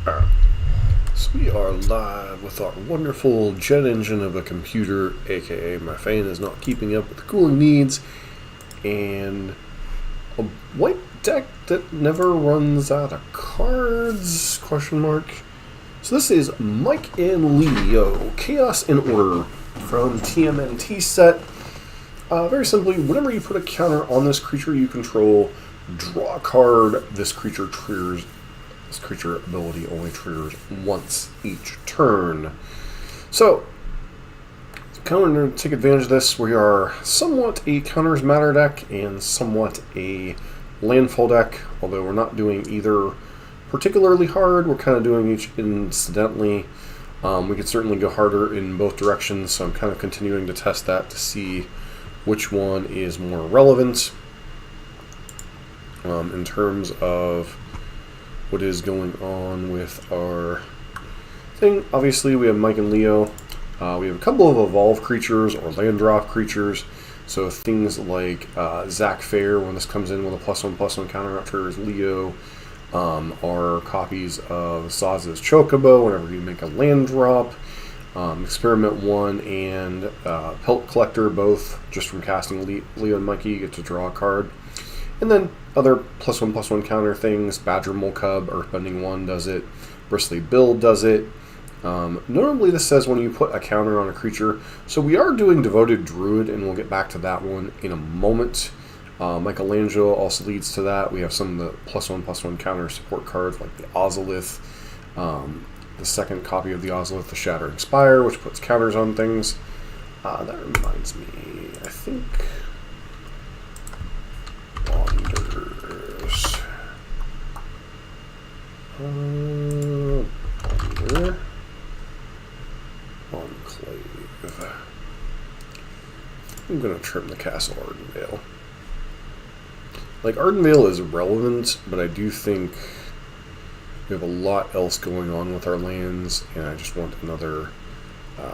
Alright, so we are live with our wonderful jet engine of a computer, aka my fan is not keeping up with the cooling needs, and a white deck that never runs out of cards, question mark. So this is Mike and Leo, Chaos in Order from TMNT set. Very simply, whenever you put a counter on this creature you control, draw a card. This creature ability only triggers once each turn. So, kind of to take advantage of this, we are somewhat a Counters Matter deck and somewhat a Landfall deck, although we're not doing either particularly hard. We're kind of doing each incidentally. We could certainly go harder in both directions, so I'm kind of continuing to test that to see which one is more relevant in terms of what is going on with our thing. Obviously, we have Mike and Leo. We have a couple of evolve creatures or land drop creatures. So things like Zach Fair, when this comes in with a +1/+1 counter, triggers Leo. Are copies of Saz's Chocobo whenever you make a land drop. Experiment 1 and Pelt Collector, both just from casting Leo and Mikey, you get to draw a card. And then other +1/+1 counter things. Badger Mole Cub, Earthbending 1 does it. Bristly Bill does it. Normally this says when you put a counter on a creature. So we are doing Devoted Druid, and we'll get back to that one in a moment. Michelangelo also leads to that. We have some of the +1/+1 counter support cards like the Ozolith. The second copy of the Ozolith, the Shattering Spire, which puts counters on things. That reminds me, I think Wanders. Enclave. I'm gonna trim the Castle Ardenvale. Like, Ardenvale is relevant, but I do think we have a lot else going on with our lands, and I just want another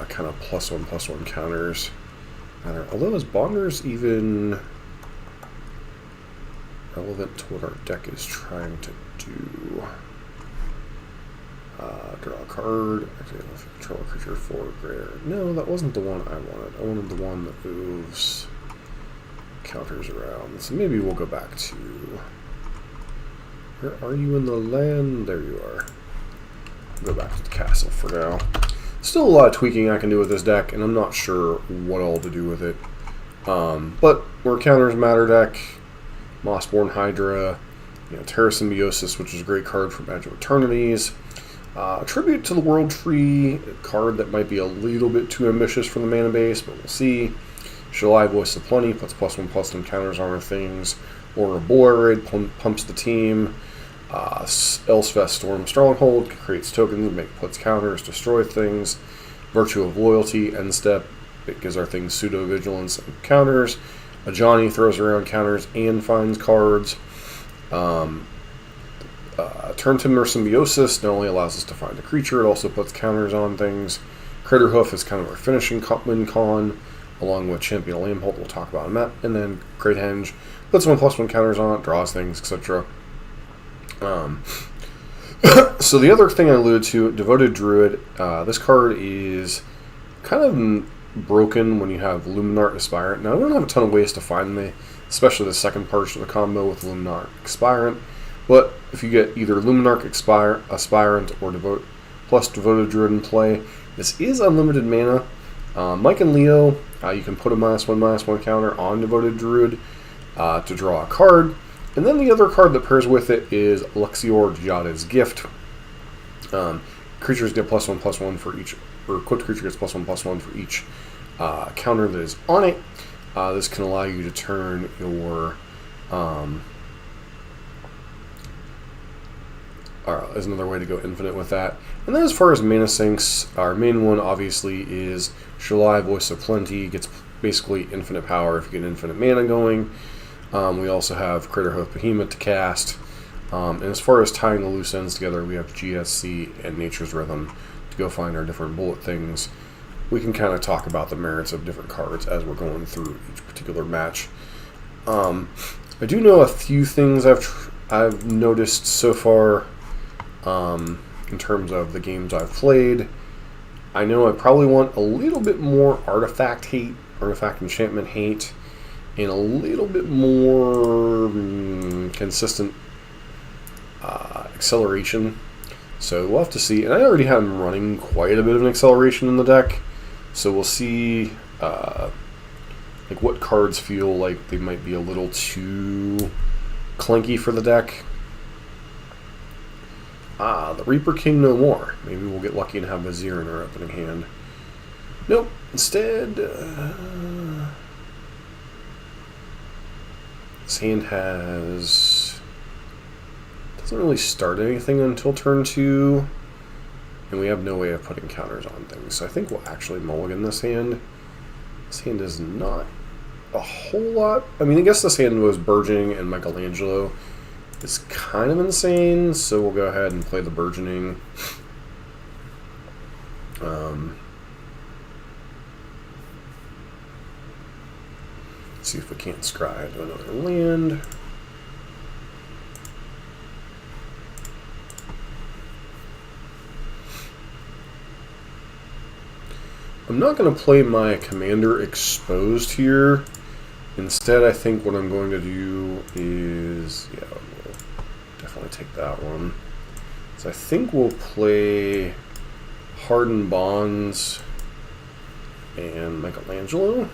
kind of +1/+1 counters. Although, is Bonders even relevant to what our deck is trying to do? Draw a card. Actually, if you control a creature for greater. No, that wasn't the one I wanted. I wanted the one that moves counters around. So maybe we'll go back to... Where are you in the land? There you are. Go back to the castle for now. Still a lot of tweaking I can do with this deck, and I'm not sure what all to do with it. But we're a Counters Matter deck. Mossborn Hydra, Terra Symbiosis, which is a great card from Edge of Eternities. Tribute to the World Tree, a card that might be a little bit too ambitious for the mana base, but we'll see. Shalai Voice of Plenty puts +1/+1 counters on our things. Or a Boyd pumps the team. Elsfest Storm Stronghold creates tokens, puts counters, destroy things. Virtue of Loyalty, end step, it gives our things pseudo vigilance and counters. Ajani throws around counters and finds cards. Turn Timber Symbiosis not only allows us to find a creature, it also puts counters on things. Critter Hoof is kind of our finishing win con, along with Champion Lampholt, we'll talk about in that. And then Great Henge puts +1/+1 counters on it, draws things, etc. So the other thing I alluded to, Devoted Druid, this card is kind of broken when you have Luminarch Aspirant. Now, I don't have a ton of ways to find them, especially the second part of the combo with Luminarch Aspirant. But if you get either Luminarch Aspirant or Devoted Druid in play, this is unlimited mana. Mike and Leo, you can put a -1/-1 counter on Devoted Druid to draw a card. And then the other card that pairs with it is Luxior Jada's Gift. Creatures get +1/+1 for each, or equipped creature gets +1/+1 for each counter that is on it. This can allow you to turn your... There's another way to go infinite with that. And then as far as mana sinks, our main one obviously is Shalai Voice of Plenty. Gets basically infinite power if you get infinite mana going. We also have Critter Hoof Behemoth to cast. And as far as tying the loose ends together, we have GSC and Nature's Rhythm to go find our different bullet things. We can kind of talk about the merits of different cards as we're going through each particular match. I do know a few things I've noticed so far. in terms of the games I've played. I know I probably want a little bit more artifact hate, artifact enchantment hate, and a little bit more consistent acceleration. So we'll have to see. And I already have him running quite a bit of an acceleration in the deck. So we'll see like what cards feel like they might be a little too clunky for the deck. The Reaper King no more. Maybe we'll get lucky and have Vizier in our opening hand. Nope. Instead, this hand doesn't really start anything until turn 2, and we have no way of putting counters on things. So I think we'll actually mulligan this hand. This hand is not a whole lot. I mean, I guess this hand was Burgeoning and Michelangelo. It's kind of insane, so we'll go ahead and play the Burgeoning. See if we can't scry to another land. I'm not going to play my commander exposed here. Instead, I think what I'm going to do is, yeah, we'll definitely take that one. So I think we'll play Hardened Bonds and Michelangelo.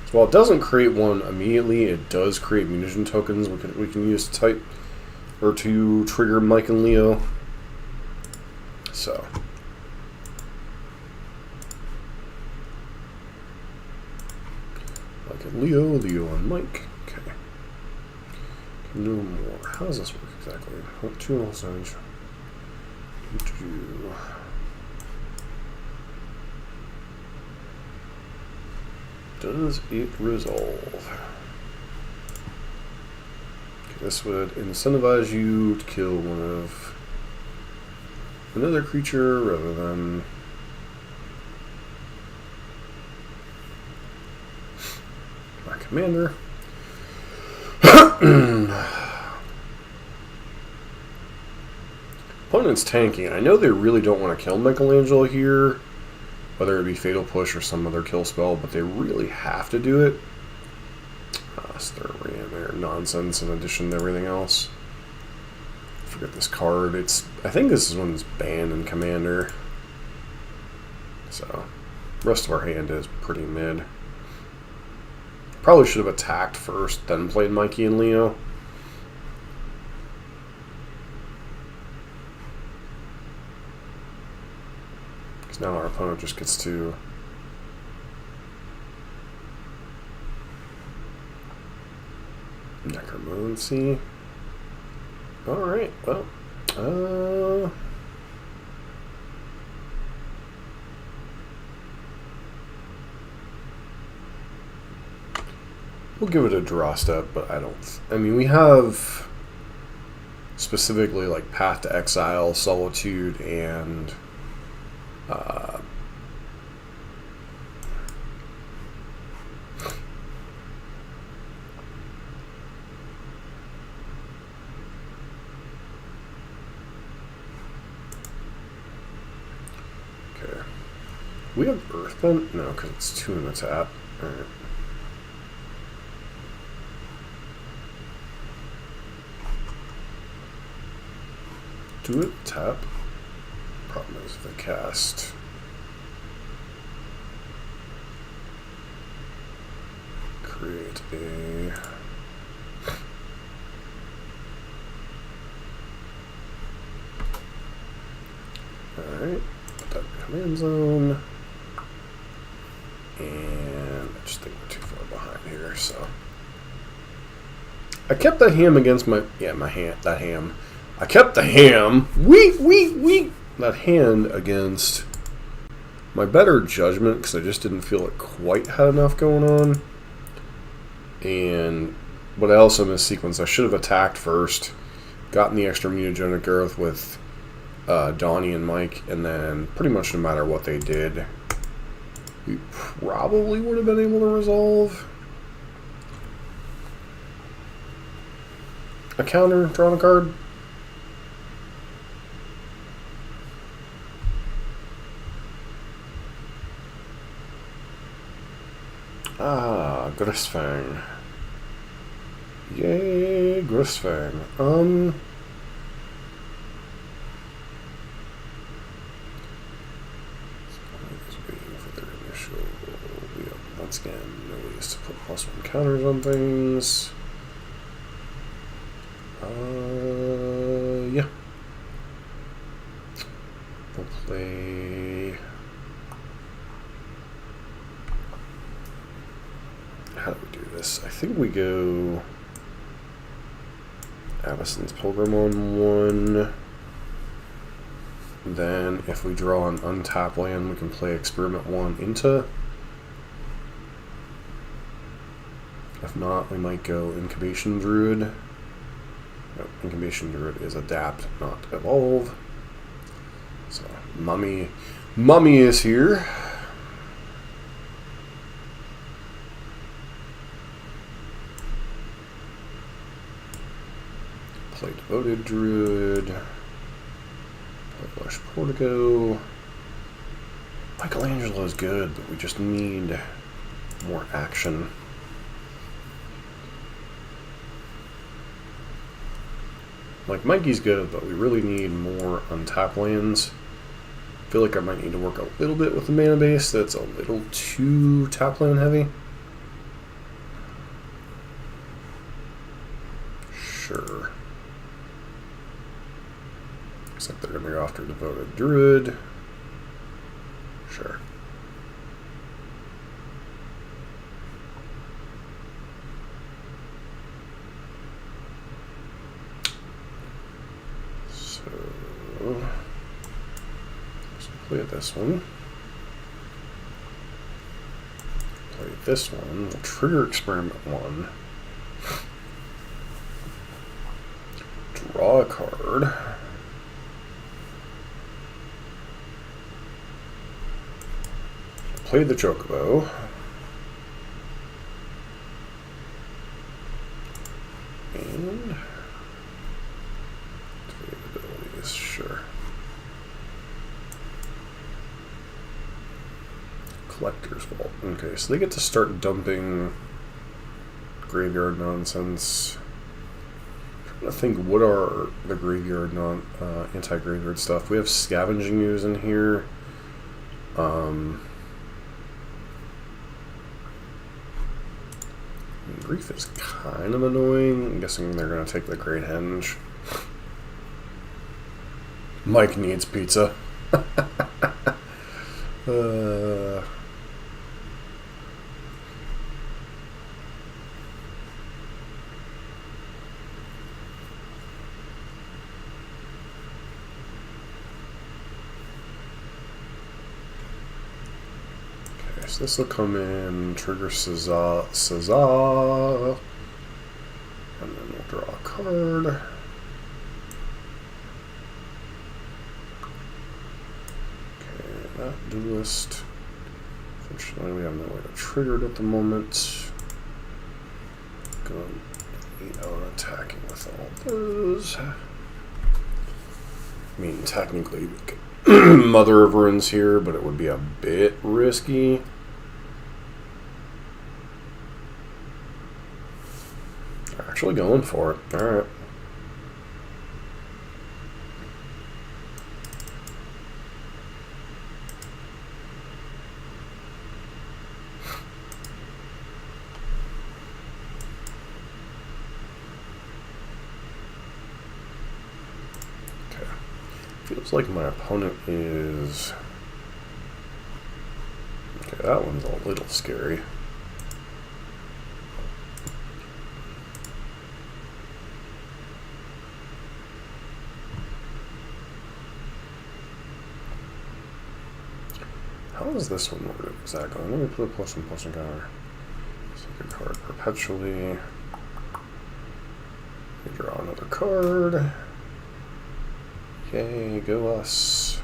So while it doesn't create one immediately, it does create munition tokens we can use to type or to trigger Mike and Leo. So Mike and Leo, Leo and Mike. Okay. No more. How does this work exactly? 2 zones. Does it resolve? Okay, this would incentivize you to kill another creature rather than my commander. Opponent's tanking. I know they really don't want to kill Michelangelo here, whether it be Fatal Push or some other kill spell, but they really have to do it. So they're Reanimator nonsense in addition to everything else. Forget this card. I think this one's banned in Commander. So, the rest of our hand is pretty mid. Probably should have attacked first, then played Mikey and Leo. Because now our opponent just gets to Necromancy. Alright, well, we'll give it a draw step, but I mean, we have specifically like Path to Exile, Solitude, and we have Earthbent? No, because it's 2 in the tap. Alright. Do it, tap. Problem is if they cast. Create a. Alright. Put that in command zone. And I just think we're too far behind here, so. I kept that ham against that ham. I kept the ham, that hand against my better judgment, because I just didn't feel it quite had enough going on. And what I also missequenced, I should have attacked first, gotten the extra mutagenic growth with Donnie and Mike, and then pretty much no matter what they did, we probably would have been able to resolve a counter, drawing a card. Grisfang. Yay, Grisfang. Waiting for their initial. Once again, no ways to put +1 counters on things. Yeah. We'll play. How do we do this? I think we go Avacyn's Pilgrim on 1. Then, if we draw an untapped land, we can play Experiment 1 into. If not, we might go Incubation Druid. No, Incubation Druid is Adapt, not Evolve. So, Mummy is here. Play Devoted Druid. Play Lush Portico. Michelangelo is good, but we just need more action. Like, Mikey's good, but we really need more untapped lands. I feel like I might need to work a little bit with the mana base. That's a little too tap land heavy. Sure. Except they're going to go after Devoted Druid. Sure. So play this one. Play this one. We'll trigger Experiment 1. Draw a card. Play the Chocobo. And abilities, sure. Collector's Vault. Okay, so they get to start dumping graveyard nonsense. I'm trying to think, what are the graveyard anti-graveyard stuff? We have Scavenging Ooze in here. Grief is kind of annoying. I'm guessing they're going to take the Great Henge. Mike needs pizza. So this will come in, trigger Caesar, and then we'll draw a card. Okay, that duelist. Unfortunately, we have no way to trigger it at the moment. Going on attacking with all those. I mean, technically, we could Mother of Runes here, but it would be a bit risky. Actually going for it. Alright. Okay. Feels like my opponent is... Okay, that one's a little scary. How is this one worded exactly? Let me put a +1/+1 counter. Secret card perpetually. We draw another card. Yay, go us.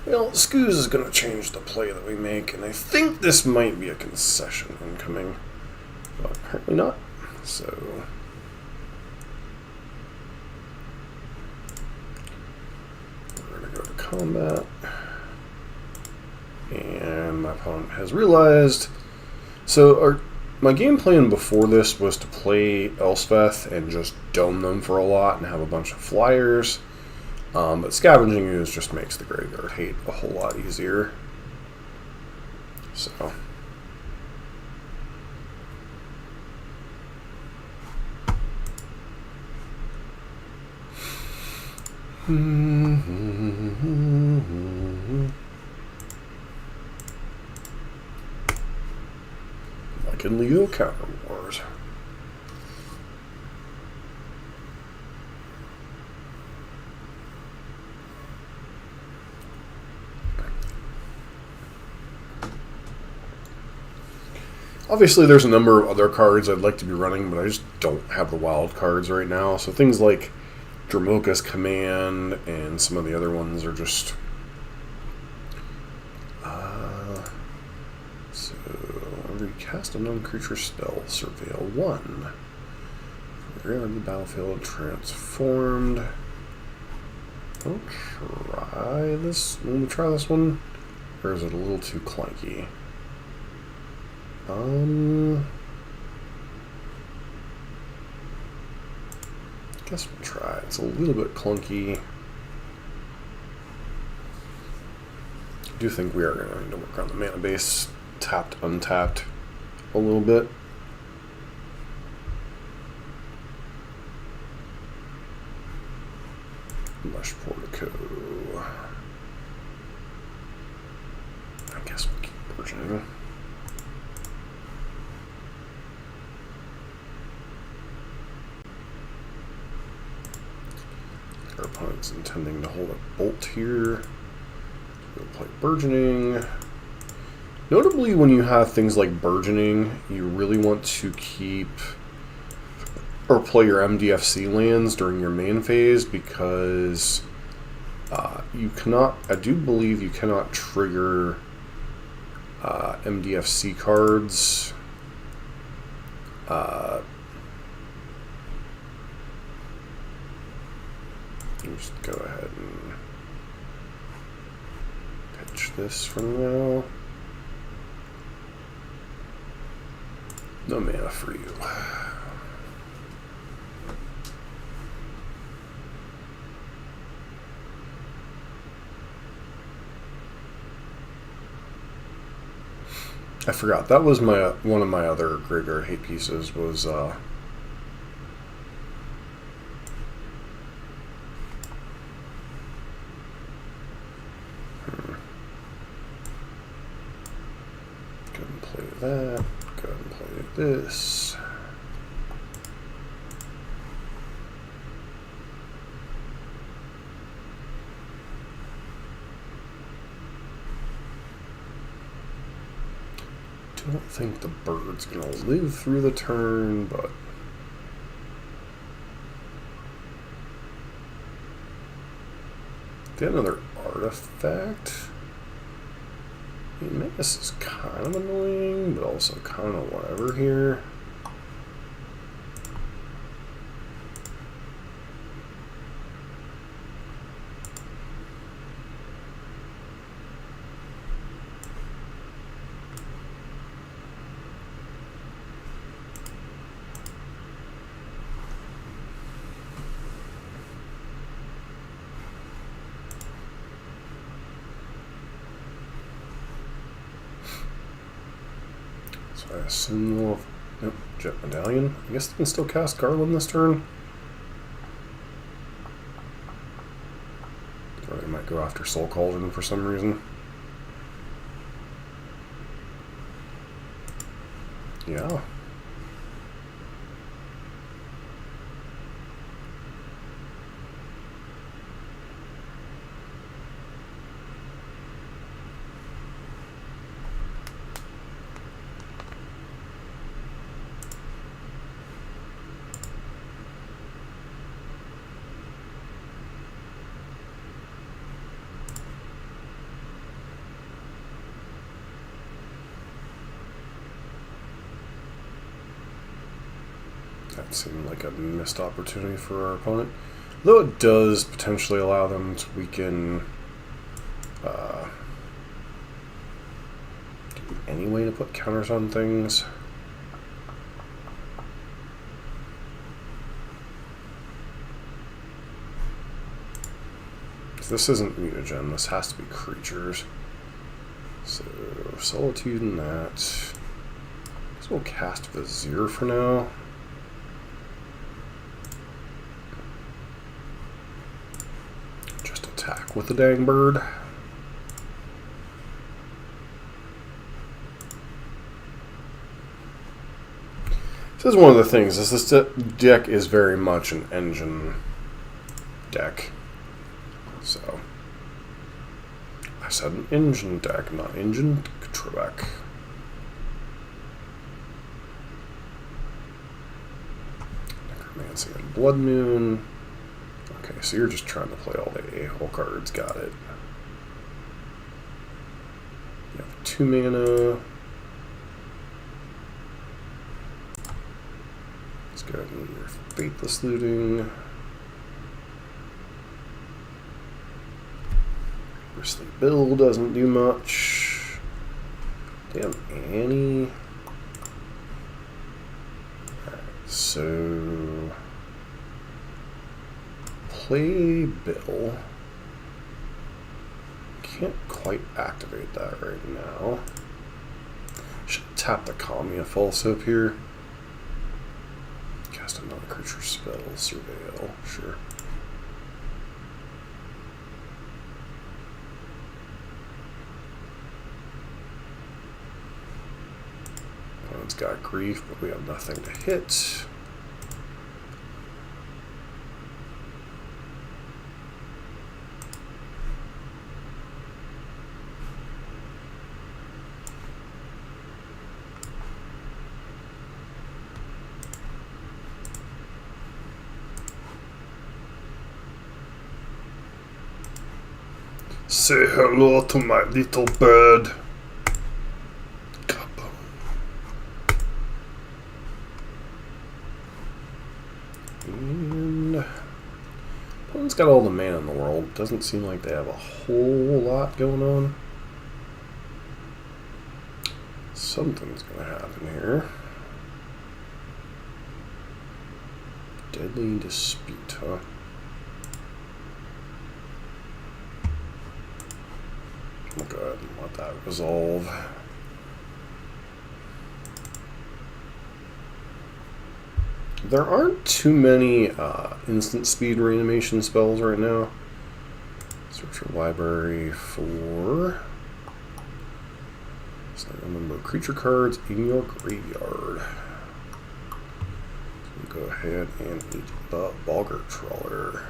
Well, Scooz is going to change the play that we make, and I think this might be a concession incoming. But apparently not. So... we're going to go to combat. And my opponent has realized So my game plan before this was to play Elspeth and just dome them for a lot and have a bunch of flyers. But scavenging ooze just makes the graveyard hate a whole lot easier. So. Like in Leo Counter Wars. Obviously, there's a number of other cards I'd like to be running, but I just don't have the wild cards right now. So things like Dramoka's Command and some of the other ones are just... so, whenever you cast a non-creature spell, Surveil 1. You're on the battlefield transformed. I'll try this. Let me try this one. Or is it a little too clunky? I guess we'll try. It's a little bit clunky. I do think we are going to need to work on the mana base, tapped, untapped, a little bit. Lush Portico. I guess we'll keep burgeoning. Our opponent's intending to hold a bolt here. We'll play burgeoning. Notably, when you have things like burgeoning, you really want to keep or play your MDFC lands during your main phase because you cannot, I do believe you cannot trigger MDFC cards just go ahead and pitch this for now. No mana for you. I forgot. That was my one of my other graveyard hate pieces was go and play that. Go and play this. I don't think the bird's gonna live through the turn, but get another artifact. I mean, this is kind of annoying, but also kind of whatever here. So I assume we'll have, nope, Jet Medallion. I guess they can still cast Garland this turn. Or they might go after Soul Cauldron for some reason. Yeah. That seemed like a missed opportunity for our opponent. Though it does potentially allow them to weaken any way to put counters on things? This isn't mutagen, this has to be creatures. So, Solitude and that. Guess we'll cast Vizier for now. Just attack with the dang bird. This is one of the things, is this deck is very much an engine deck. So, I said an engine deck, not engine deck. Necromancy and Blood Moon. Okay, so you're just trying to play all the a-hole cards, got it. You have 2 mana. Let's go ahead and do your Faithless Looting. Bristly Bill doesn't do much. Damn, Annie. Alright, so play Bill. Can't quite activate that right now. Should tap the Kamiya False up here. Cast another creature spell, Surveil, sure. Opponent's got Grief, but we have nothing to hit. Say hello to my little bird. And opponent's got all the mana in the world. Doesn't seem like they have a whole lot going on. Something's gonna happen here. Deadly Dispute, huh? We'll go ahead and let that resolve. There aren't too many instant speed reanimation spells right now. Search your library for number of creature cards in your graveyard. So go ahead and eat the Bogger Trawler.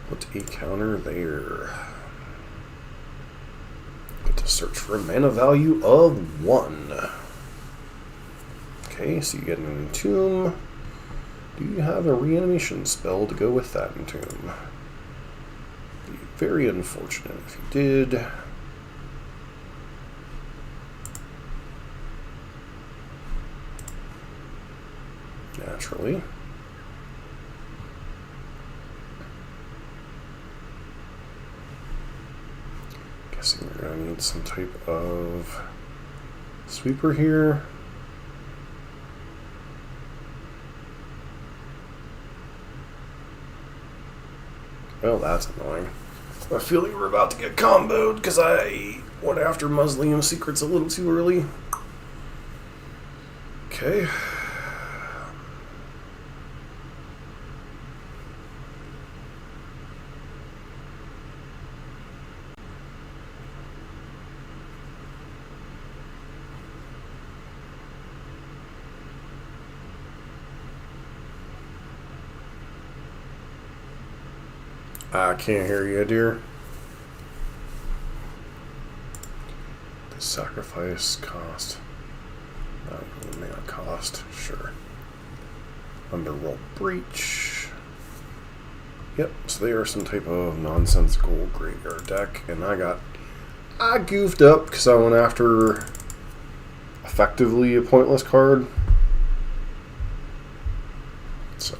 Put a counter there. Get to search for a mana value of 1. Okay, so you get an Entomb. Do you have a reanimation spell to go with that Entomb? Be very unfortunate if you did. Naturally. Guessing we're going to need some type of sweeper here. Well, that's annoying. I feel like we're about to get comboed because I went after Mausoleum Secrets a little too early. Okay. I can't hear you, dear. The sacrifice cost. Mana cost, sure. Underworld Breach. Yep, so they are some type of nonsensical graveyard deck, and I goofed up because I went after effectively a pointless card. So.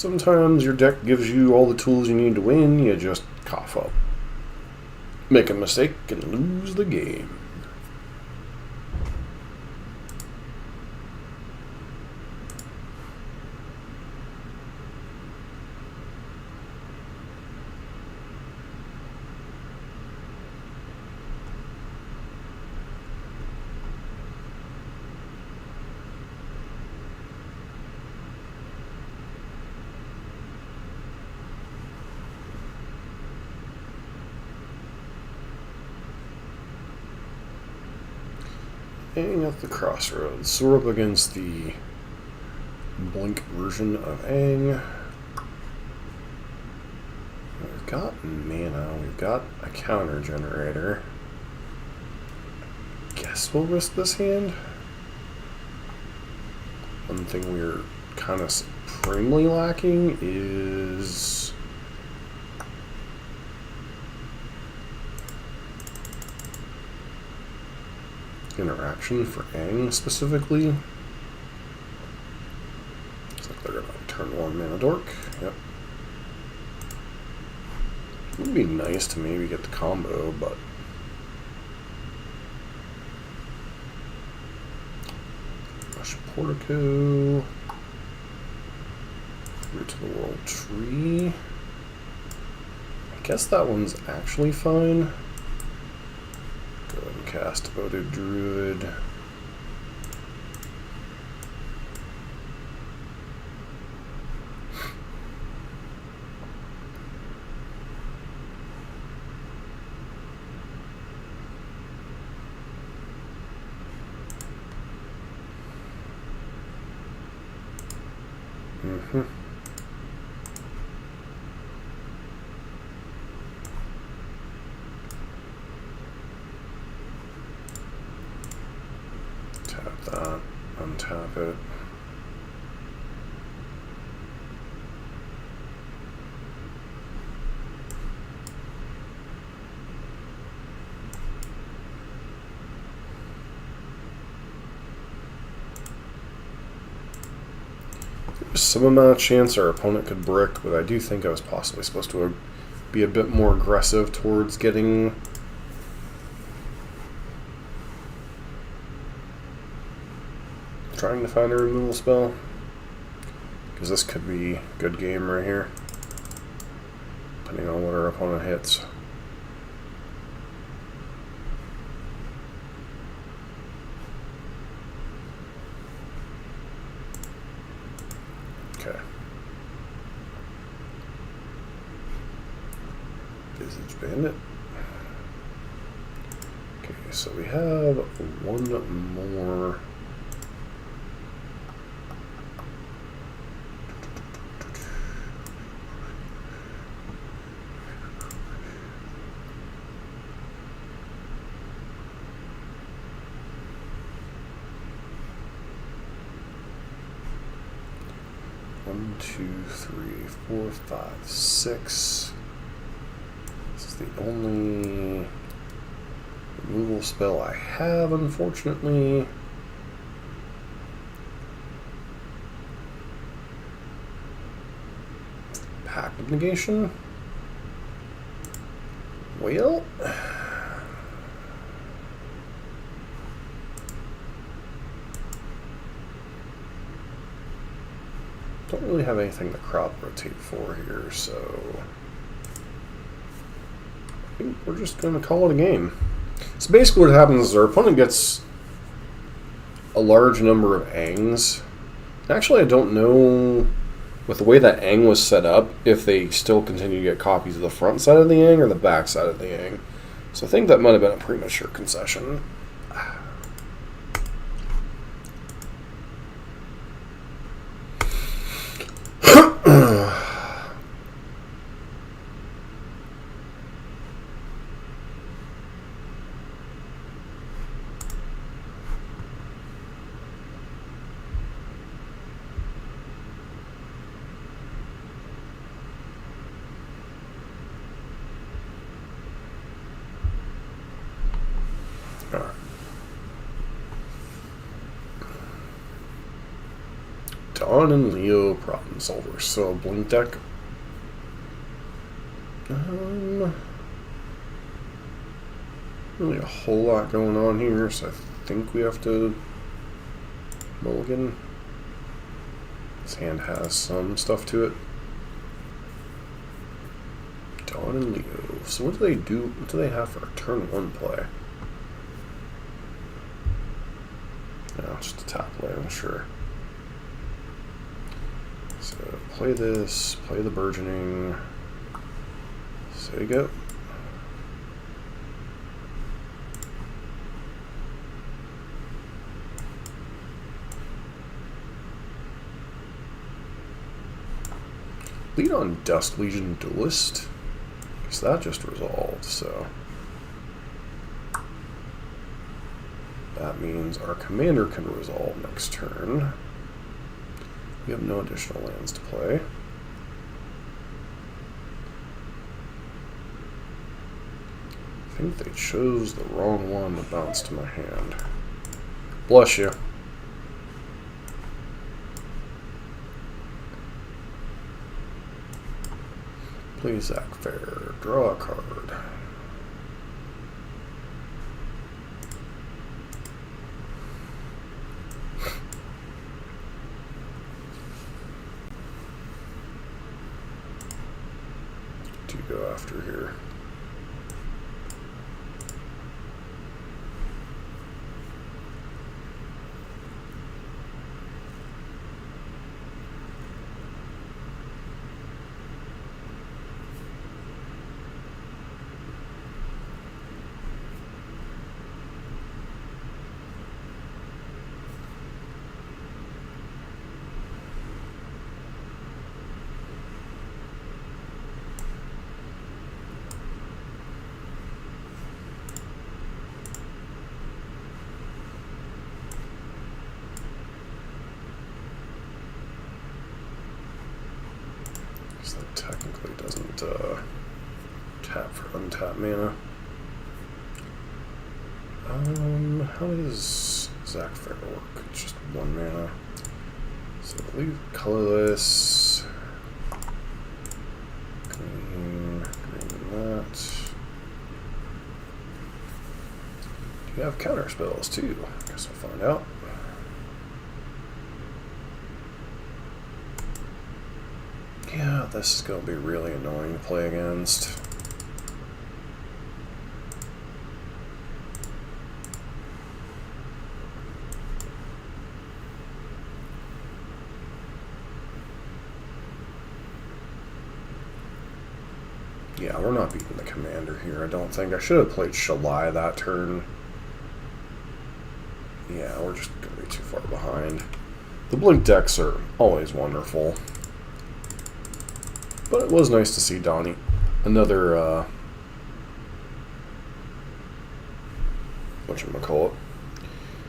Sometimes your deck gives you all the tools you need to win, you just cough up. Make a mistake and lose the game. Aang at the crossroads. So we're up against the blink version of Aang. We've got mana, we've got a counter generator. Guess we'll risk this hand. One thing we're kind of supremely lacking is interaction for Aang specifically. Looks like they're gonna turn 1 mana dork. Yep. It would be nice to maybe get the combo, but Rush Portico. Root to the World Tree. I guess that one's actually fine. Go ahead and cast Devoted Druid. Tap that, untap it. There's some amount of chance our opponent could brick, but I do think I was possibly supposed to be a bit more aggressive towards getting trying to find a removal spell, because this could be a good game right here, depending on what our opponent hits. Okay. Visage Bandit. Okay, so we have one more. One, two, three, four, five, six. This is the only removal spell I have, unfortunately. Pact of Negation. Well, don't really have anything to crop rotate for here, so I think we're just going to call it a game. So basically what happens is our opponent gets a large number of Aangs. Actually, I don't know, with the way that Aang was set up, if they still continue to get copies of the front side of the Aang or the back side of the Aang. So I think that might have been a premature concession. All right. Dawn and Leo problem solver. So blink deck. Really a whole lot going on here, so I think we have to mulligan. This hand has some stuff to it. Dawn and Leo. So what do they do? What do they have for a turn 1 play? No, just a tap land, sure. So play this, play the burgeoning. So you go. Lead on Dust Legion Duelist. So that just resolved, so that means our commander can resolve next turn. We have no additional lands to play. I think they chose the wrong one to bounce to my hand. Bless you. Play Zach Fair. Draw a card. To go after here. That technically doesn't tap for untapped mana. How does Zach Fair work? It's just 1 mana. So leave colorless. Green that. You have counter spells too. Guess we'll find out. Yeah, this is going to be really annoying to play against. Yeah, we're not beating the commander here, I don't think. I should have played Shalai that turn. Yeah, we're just going to be too far behind. The blink decks are always wonderful. But it was nice to see Donnie. Another, whatchamacallit.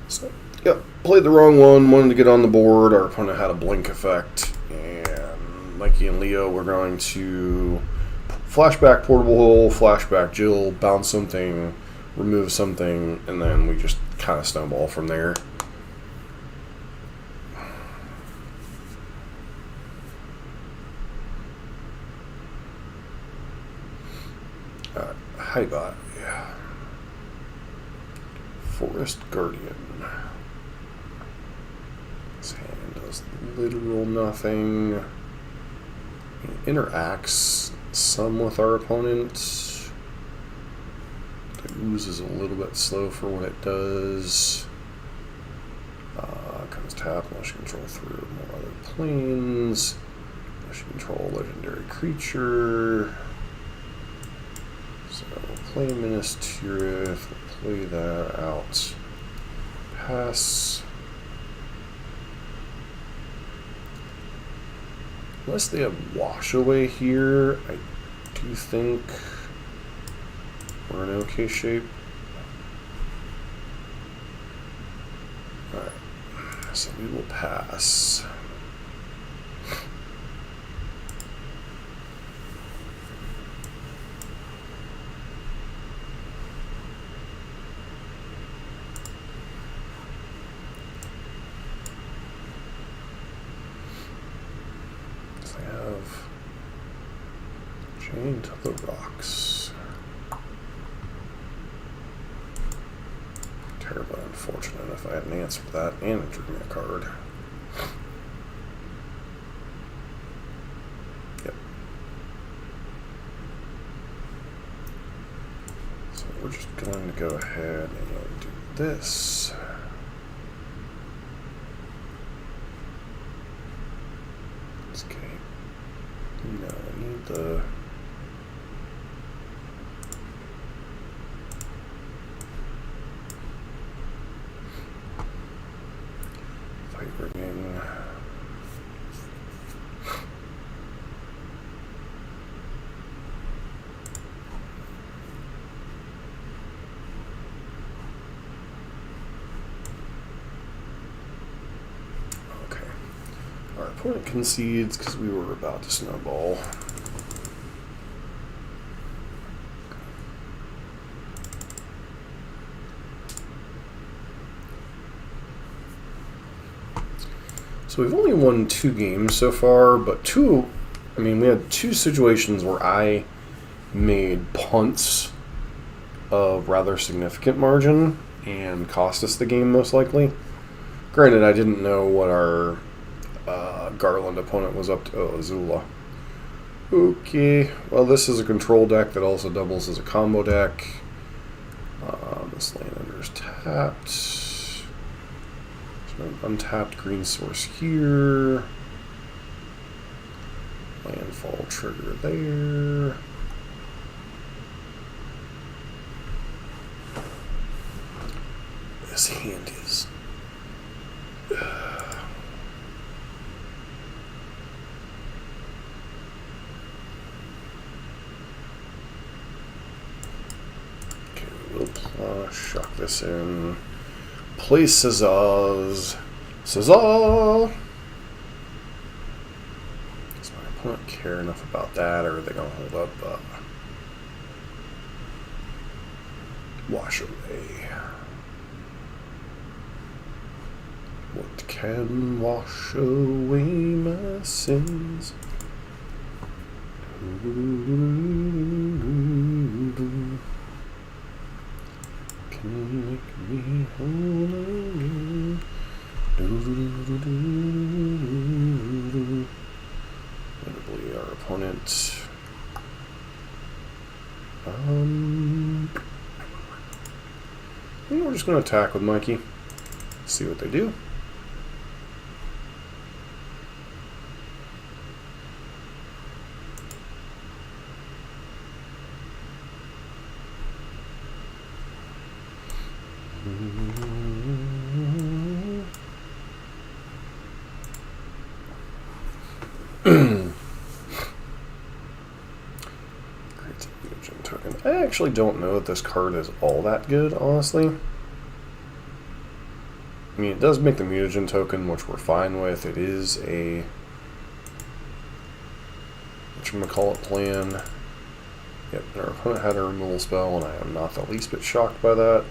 So, yeah, played the wrong one, wanted to get on the board. Our opponent had a blink effect. And Mikey and Leo were going to flashback Portable Hole, flashback Jill, bounce something, remove something, and then we just kind of snowball from there. Hi, bye. Forest Guardian. This hand does literal nothing. It interacts some with our opponent. The ooze is a little bit slow for what it does. Comes tap, unless you control through more other planes. Unless you control a legendary creature. So we'll play Minas Tirith, we'll play that out. Pass. Unless they have Wash Away here, I do think we're in okay shape. Alright, so we will pass. have Chained to the Rocks. Terribly unfortunate. If I had an answer to that and it drew me a card. Yep. So we're just going to go ahead and do this. Okay. No, I need the... Fight Ringing. Okay. Our opponent concedes because we were about to snowball. So we've only won 2 games so far, but we had 2 situations where I made punts of rather significant margin and cost us the game most likely. Granted, I didn't know what our Garland opponent was up to. Oh, Azula. Okay, well this is a control deck that also doubles as a combo deck. This land is tapped. So an untapped green source here. Landfall trigger there. This hand is... Okay, we'll shock this in. Play Scissors. Scissor! Does my opponent care enough about that, or are they going to hold up? Wash away. What can wash away my sins? Can make me whole again. Notably, our opponent. I think we're just going to attack with Mikey. See what they do. Token. I actually don't know that this card is all that good, honestly. I mean, it does make the mutagen token, which we're fine with. It is a whatchamacallit plan. Yep, our opponent had a removal spell, and I am not the least bit shocked by that.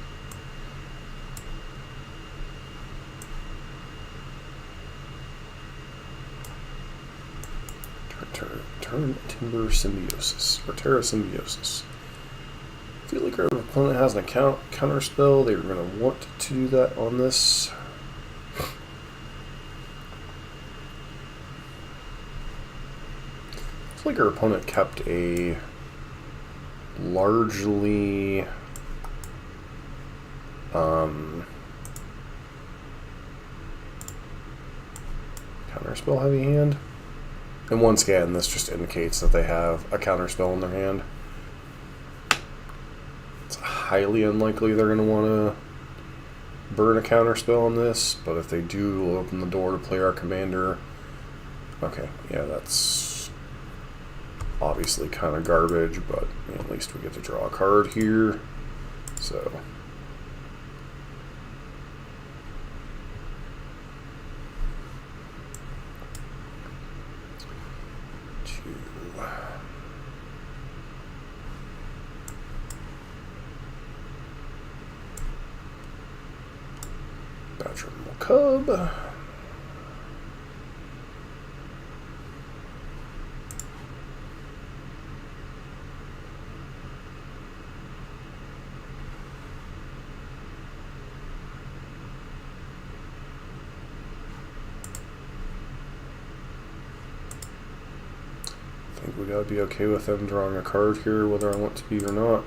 Turn Timber Symbiosis, or Terra Symbiosis. I feel like our opponent has an counter spell. They were going to want to do that on this. Looks like our opponent kept a largely counterspell heavy hand. And once again, this just indicates that they have a counterspell in their hand. It's highly unlikely they're going to want to burn a counterspell on this, but if they do, we'll open the door to play our commander. Okay, yeah, that's obviously kind of garbage, but at least we get to draw a card here. So... Cub. maybe I'd be okay with them drawing a card here, whether I want to be or not.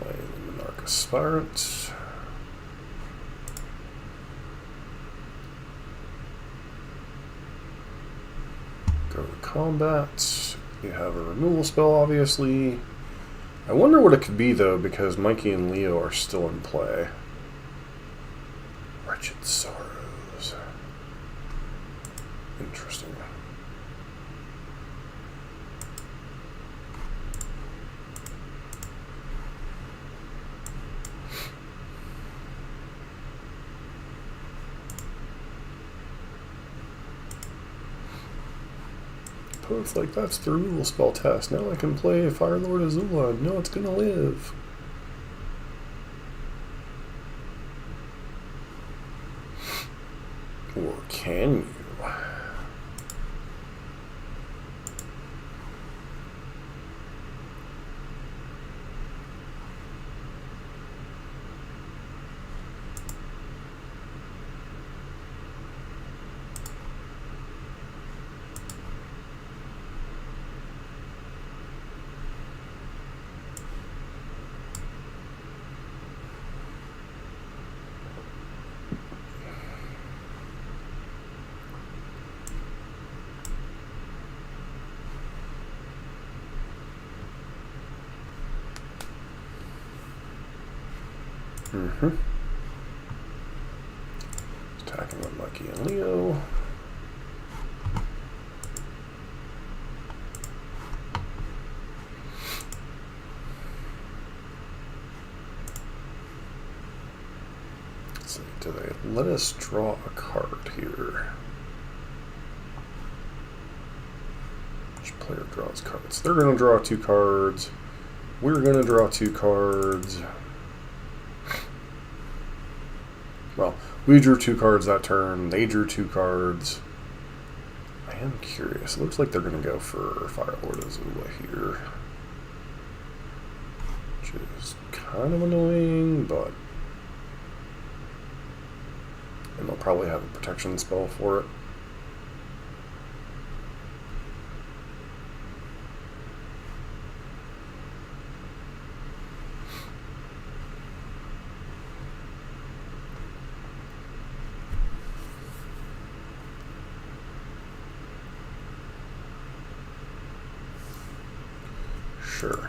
Playing the Monarch Aspirant. Go to combat. You have a removal spell, obviously. I wonder what it could be, though, because Mikey and Leo are still in play. Wretched Sorrows. Interesting. Oh, it's like, that's the removal spell test. Now I can play Fire Lord Azula and know it's gonna live. Or can you? Attacking with Mikey and Leo. Let's see, do they let us draw a card here? Each player draws cards. They're going to draw 2 cards. We're going to draw 2 cards. Well, we drew 2 cards that turn. They drew 2 cards. I am curious. It looks like they're going to go for Fire Lord Azula here. Which is kind of annoying, but... And they'll probably have a protection spell for it. Sure.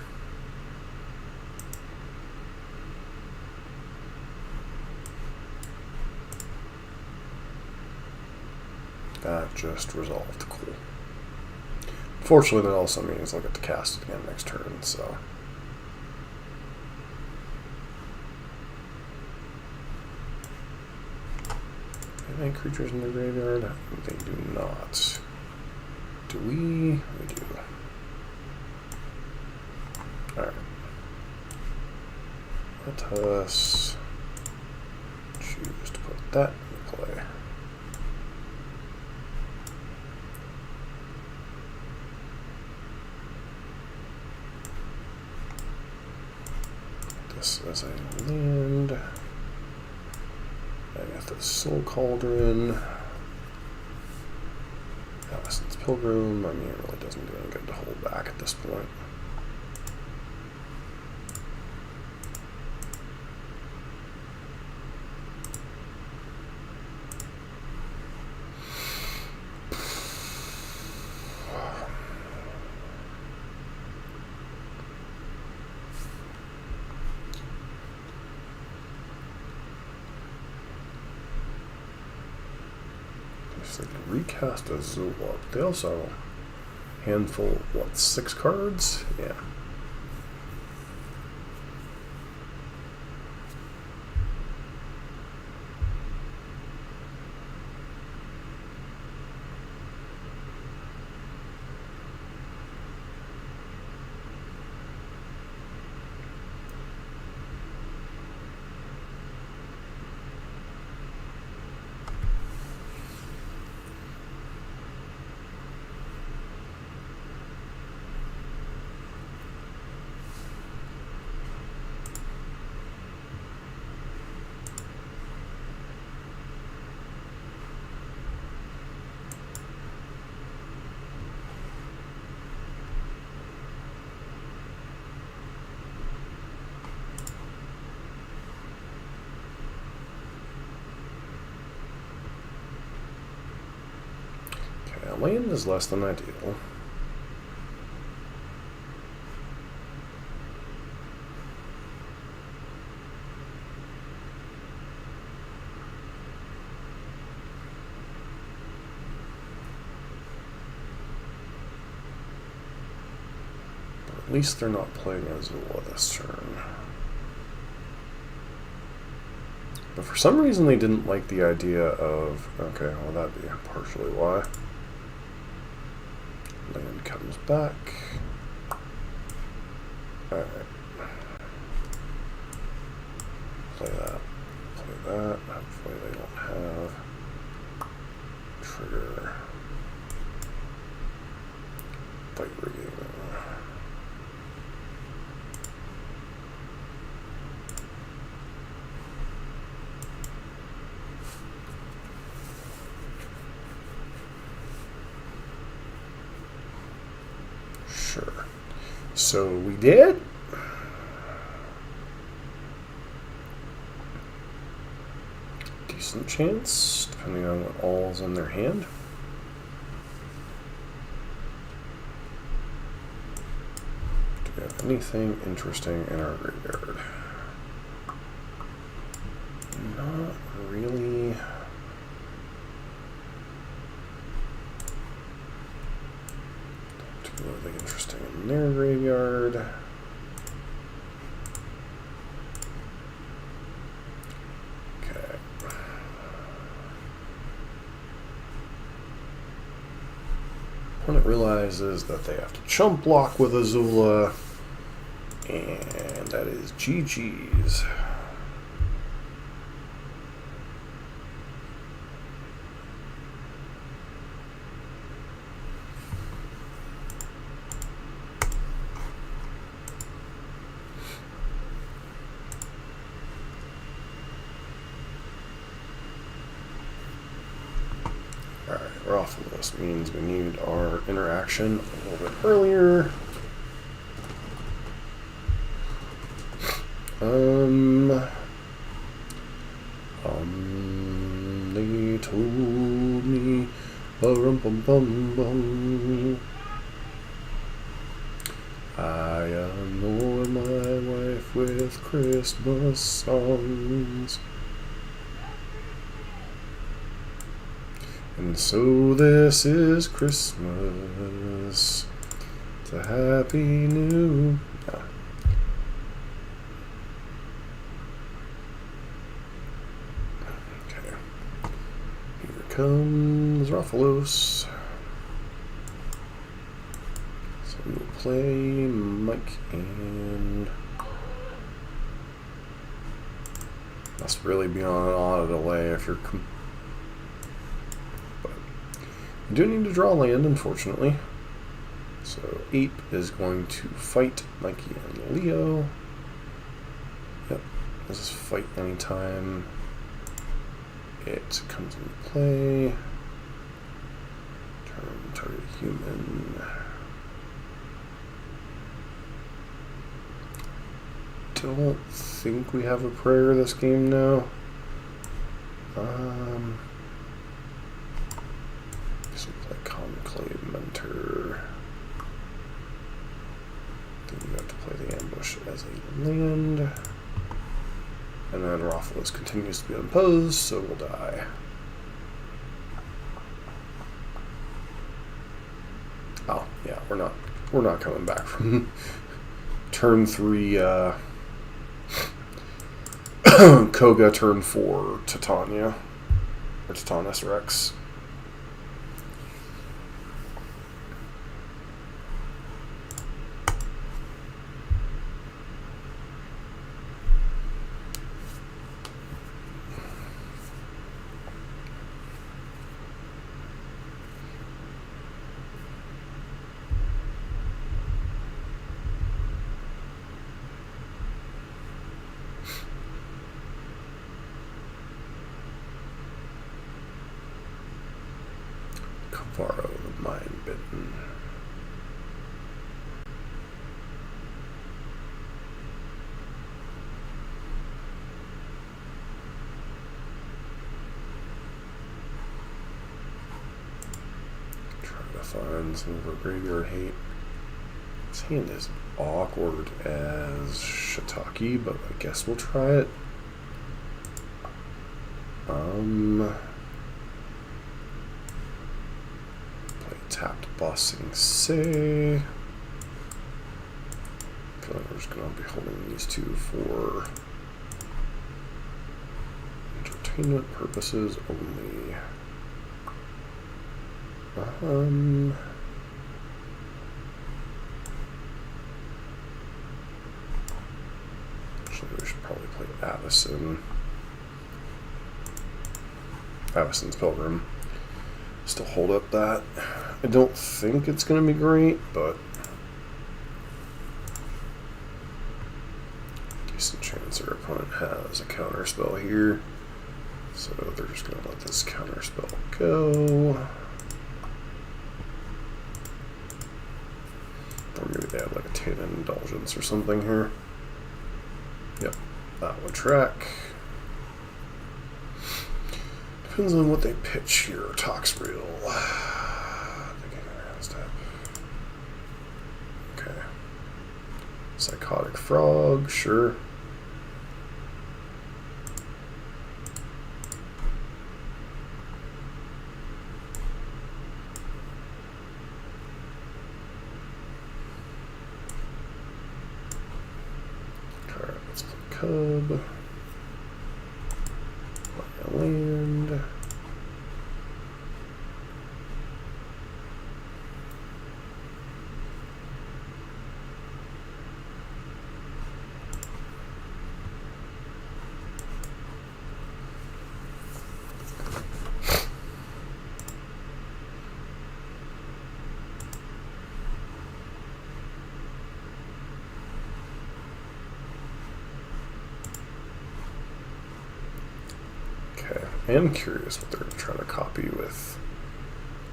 That just resolved. Cool. Unfortunately, that also means I'll get to cast it again next turn, so... Any creatures in the graveyard? They do not. Do we? We do. Alright. Let us choose to put that in play. This is a land. I got the Soul Cauldron. Allison's Pilgrim. I mean, it really doesn't do any good to hold back at this point. They can recast Azula. They also have a handful, what, 6 cards? Yeah. land is less than ideal. But at least they're not playing Azula this turn. But for some reason they didn't like the idea of... Okay, well that'd be partially why. Land comes back. Alright. Play that. Play that. Hopefully they don't have... Trigger. Fight rigging. Sure. So we did. Decent chance, depending on what all's in their hand. Do we have anything interesting in our graveyard? Not really. Anything interesting in their graveyard? Okay. Opponent realizes that they have to chump block with Azula, and that is GG's. We're off of this. Means we need our interaction a little bit earlier. They told me, bum bum bum bum. I annoy my wife with Christmas songs. And so this is Christmas. It's a happy new... No. Okay. Here comes Ruffalos. So we'll play Mike and... Must really be on an auto delay if you're... You do need to draw land, unfortunately. So Ape is going to fight Mikey and Leo. Yep, this is fight anytime it comes into play. Turn target human. Don't think we have a prayer this game now. Conclave Mentor. Then you have to play the ambush as a land. And then Roffelus continues to be unopposed, so we'll die. Oh, yeah, we're not coming back from turn 3 Koga, turn 4 Titania. Or Titanus Rex. Kavaro, the Mind Bitten. find some of our graveyard hate. This hand is awkward as shiitake, but I guess we'll try it. Play tapped Bossing Say. I feel like we're just going to be holding these two for entertainment purposes only. Actually, we should probably play Avison's Pilgrim. Still hold up that. I don't think it's going to be great, but decent chance our opponent has a counter spell here. So they're just going to let this counter spell go. Or maybe they have like a Tainted Indulgence or something here. Yep, that would track. Depends on what they pitch here. Toxrill. Okay. Psychotic Frog, sure. Alright, let's play Cub. Play a land. I am curious what they're trying to copy with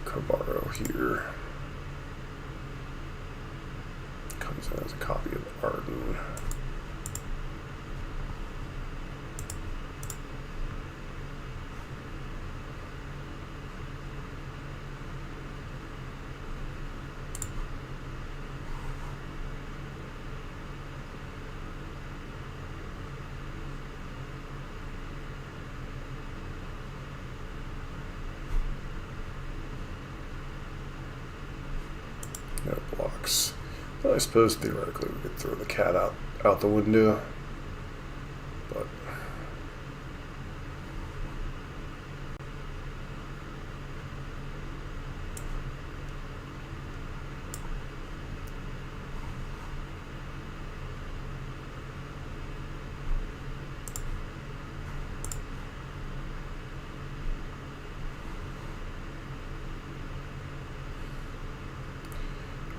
Kobaro here. Comes in as a copy of Arden. No blocks. Well, I suppose theoretically we could throw the cat out the window, but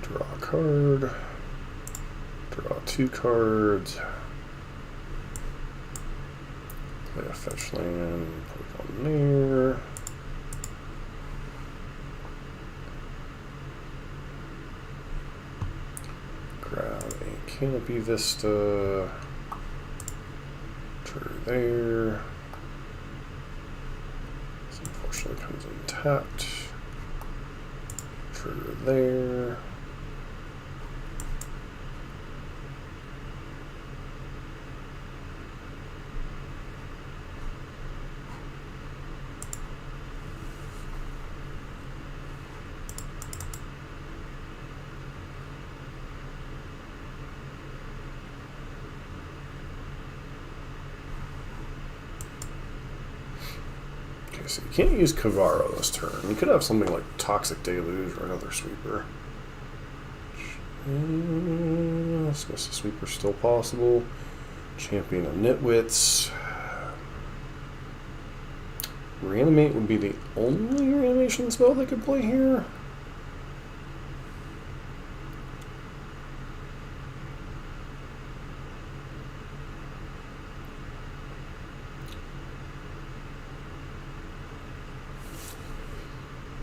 draw a card, draw 2 cards, play a fetch land, put it on there. Grab a Canopy Vista, trigger there. This unfortunately comes in tapped, trigger there. So you can't use Kavaro this turn. You could have something like Toxic Deluge or another sweeper. I guess the sweeper's still possible. Champion of Nitwits. Reanimate would be the only reanimation spell they could play here.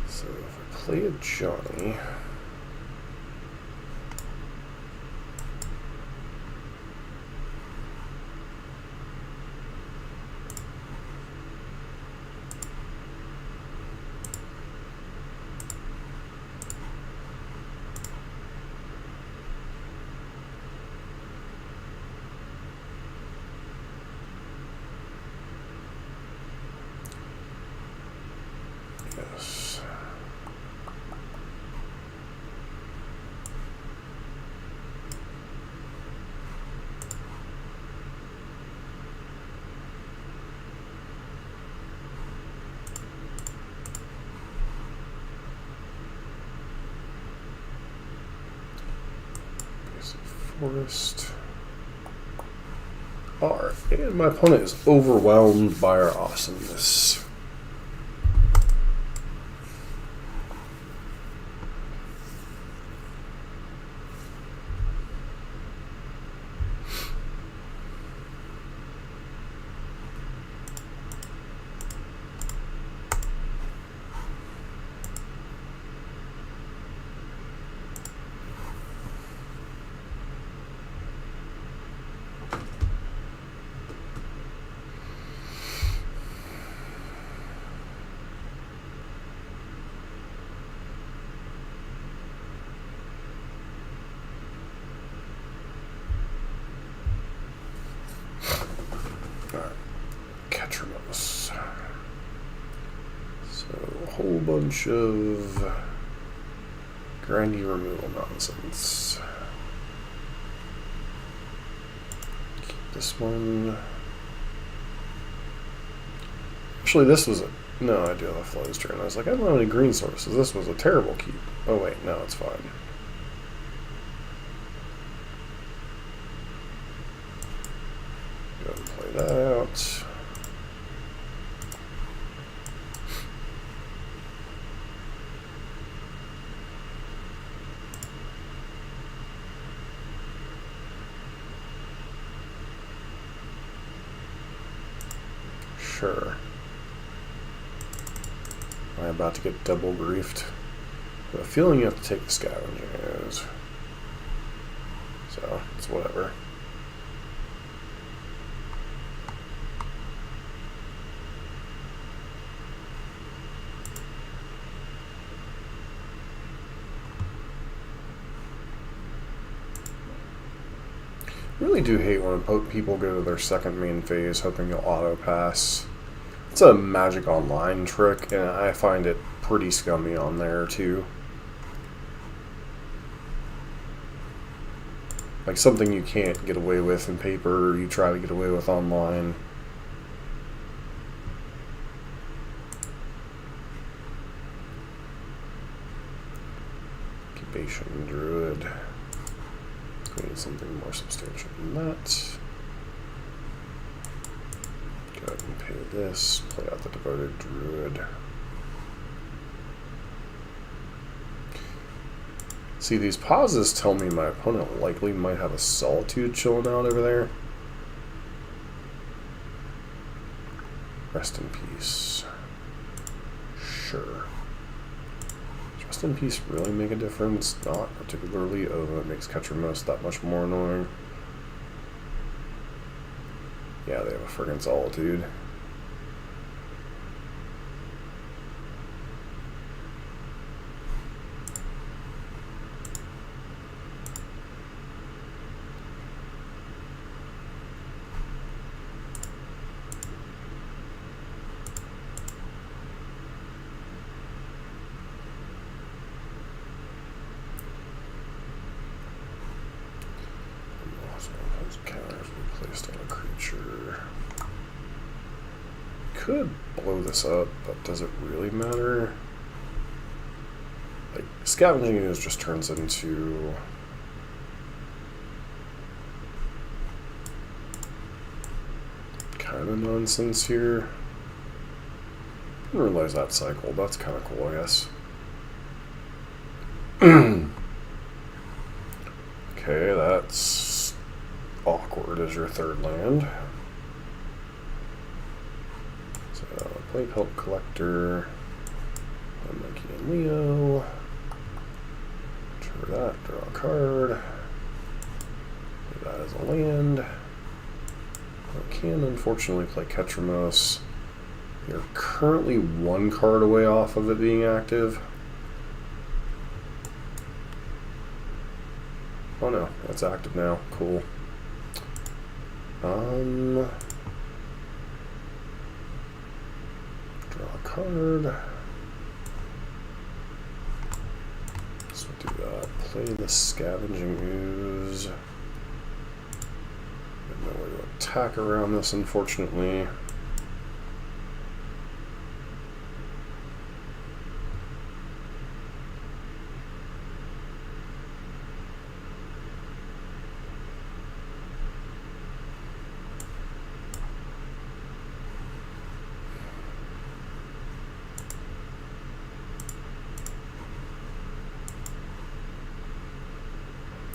So if I play a Johnny, this. Basic forest. Alright, and my opponent is overwhelmed by our awesomeness. So, a whole bunch of grindy removal nonsense. Keep this one. Actually, this was a... No, I do have a Flo's turn. I was like, I don't have any green sources. This was a terrible keep. Oh, wait, no, it's fine. Go ahead and play that out. Sure. Am I about to get double griefed? I have a feeling you have to take the scavenging ooze. So, it's whatever. I really do hate when people go to their second main phase hoping you'll auto pass. It's a Magic Online trick, and I find it pretty scummy on there too. Like something you can't get away with in paper, or you try to get away with online. Incubation Druid. We need something more substantial than that. Go ahead and pay this, play out the Devoted Druid. See, these pauses tell me my opponent likely might have a Solitude chilling out over there. Rest in peace. Sure. Does Rest in peace really make a difference? Not particularly, although it makes Ketramos that much more annoying. Yeah, they have a friggin' Solitude. Counters we placed on a creature. Could blow this up, but does it really matter? Like, Scavenging Ooze just turns into kind of nonsense here. Didn't realize that cycle. That's kind of cool, I guess. Okay, that's awkward as your third land. So, play Help Collector, Mikey and Leo. Trigger that, draw a card. Play that as a land. I can unfortunately play Ketramos. You're currently one card away off of it being active. Oh no, that's active now. Cool. Draw a card. Do that. Play the Scavenging Ooze. No way to attack around this, unfortunately.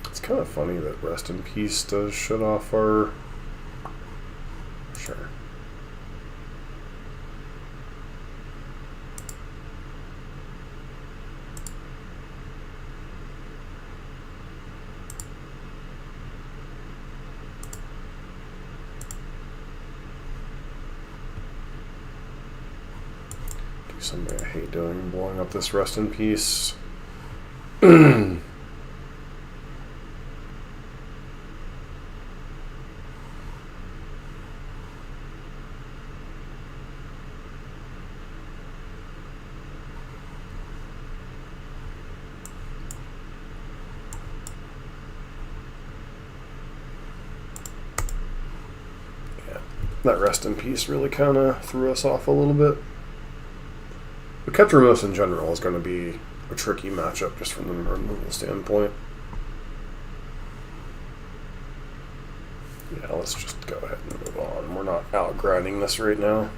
It's kind of funny that Rest in Peace does shut off our... Sure. Do something I hate doing, blowing up this Rest in Peace. That Rest in Peace really kind of threw us off a little bit. But Ketramos in general is going to be a tricky matchup just from the removal standpoint. Yeah, let's just go ahead and move on. We're not out grinding this right now.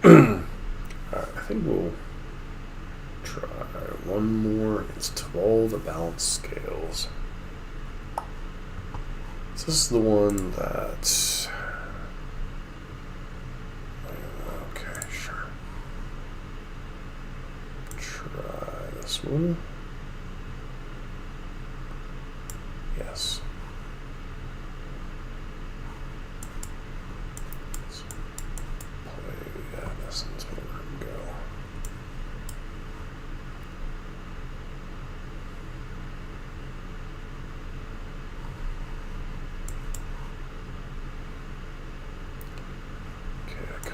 Alright, I think we'll try one more against 12 the balance scales. So this is the one that... Okay, sure. Try this one. Yes.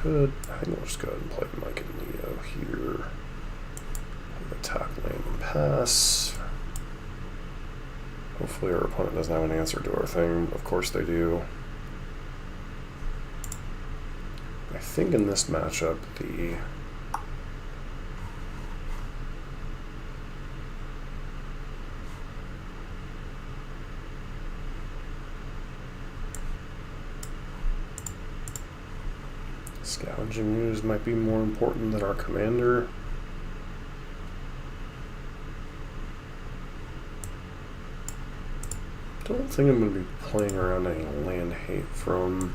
I think we'll just go ahead and play Mike and Leo here. Attack, land, and pass. Hopefully our opponent doesn't have an answer to our thing. Of course they do. I think in this matchup, the Scavenging Ooze might be more important than our commander. Don't think I'm going to be playing around any land hate from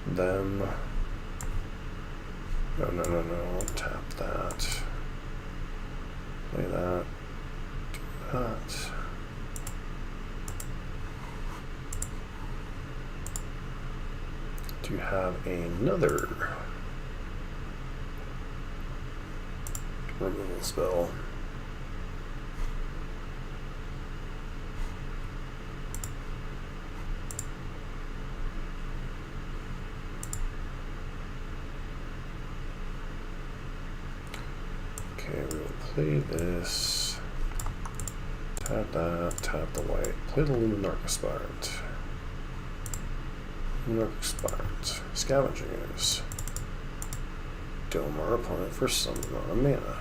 them. No. Tap that. Play that. Do that. Do you have another removal spell? Okay, we will play this. Tap that, tap the white. Play the Luminarch Aspirant. Luminarch Aspirant. Scavenging Ooze. Dome our opponent for some amount of mana.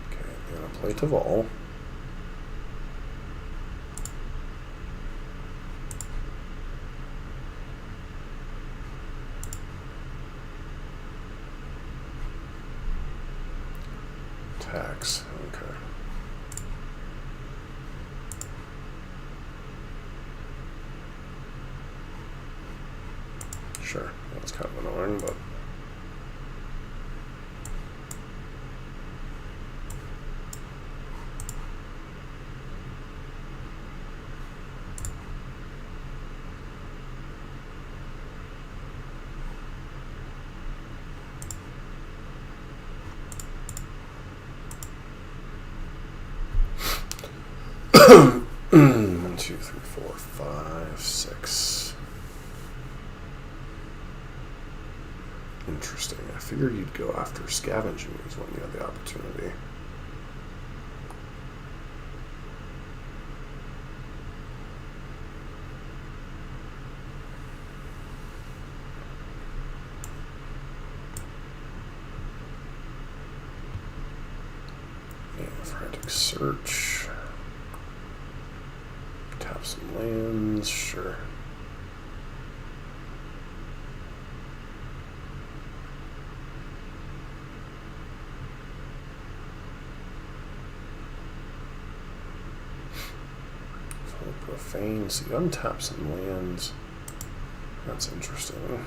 Okay, I'm gonna play Taval. Tax, okay. Sure, that's kind of annoying, but 1, 2, 3, 4, 5, 6. Interesting. I figured you'd go after scavenging is when you had the opportunity. Yeah, frantic search. Tap some lands, sure. Profane, so you untap some lands. That's interesting.